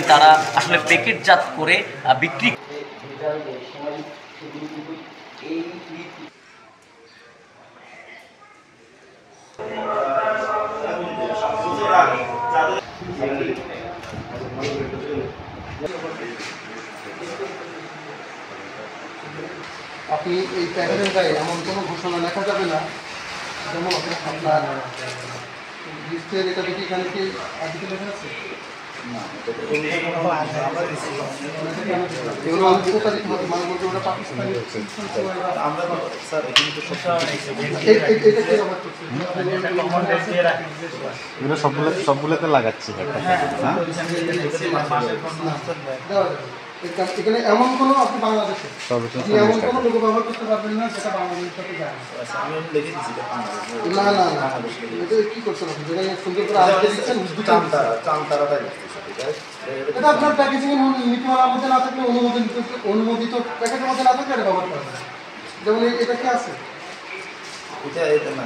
তারা আসলে প্যাকেটজাত করে বিক্রি আপনি এই প্যাকেটের গায়ে এমন কোনো ঘোষণা লেখা যাবে না যেমন আপনার লিস্টের এটা দেখি এখানে কি আর্টিকেল লেখা আছে সবগুলোতে লাগাচ্ছি এখানে এমন কোনো আপনি বাংলাদেশে এমন কোনো লোগো ব্যবহার করতে পারবেন না যেটা বাংলাদেশের সাথে যায় না না না এটা কি করছেন আপনি যেখানে সুন্দর করে আগে দিচ্ছেন এটা আপনার প্যাকেজিং এর নীতিমালার মধ্যে না থাকলে অনুমোদিত প্যাকেটের মধ্যে না থাকলে এটা ব্যবহার করা যায় যেমন এটা কি আছে এটা না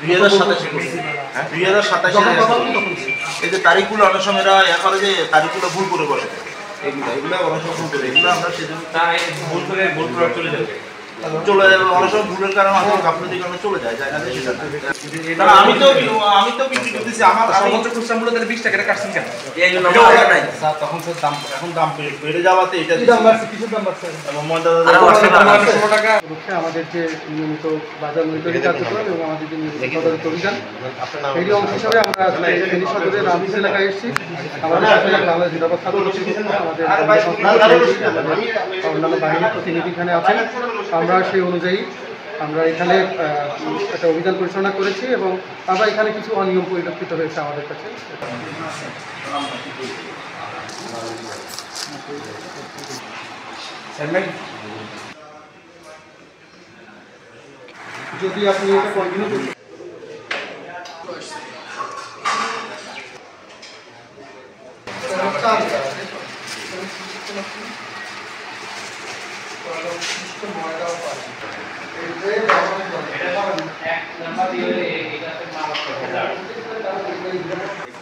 2027 আর 2027 এই যে তারিখগুলো অনেক সময় এরা করে যে তারিখগুলো ভুল করে বসে এগুলো অনেক সময় ভুল করে এগুলো আমরা সেজন্য ভুল করে চলে যাবে অনেক সময় ভুলের কারণে গাফলতির কারণে চলে যায় না সেটা আমি তো বিক্রি করতেছি আমার সর্বোচ্চ খুচরা মূল্য 20 টাকা কাটছেন কেন এই জন্য আমরা নাই স্যার তখন স্যার দাম এখন দাম বেড়ে যাওয়াতে এটা কি দাম বাড়ছে কিছু দাম বাড়ছে এবং ময়দা টাকা হচ্ছে আমাদের যে নিয়মিত বাজার মনিটরিং কার্যক্রম এবং আমাদের যে নিয়মিত তদারকি অভিযান এই অংশ হিসাবে আমরা ফেনী সদরের রামপুর এলাকায় এসেছি আমাদের সাথে বাংলাদেশ নিরাপত্তা আমাদের অন্যান্য বাহিনীর প্রতিনিধি এখানে আছেন আমরা সেই অনুযায়ী আমরা এখানে একটা অভিযান পরিচালনা করেছি এবং আমরা এখানে কিছু অনিয়ম পরিলক্ষিত হয়েছে আমাদের কাছে যদি আপনি এটা কন্টিনিউ করতে এটা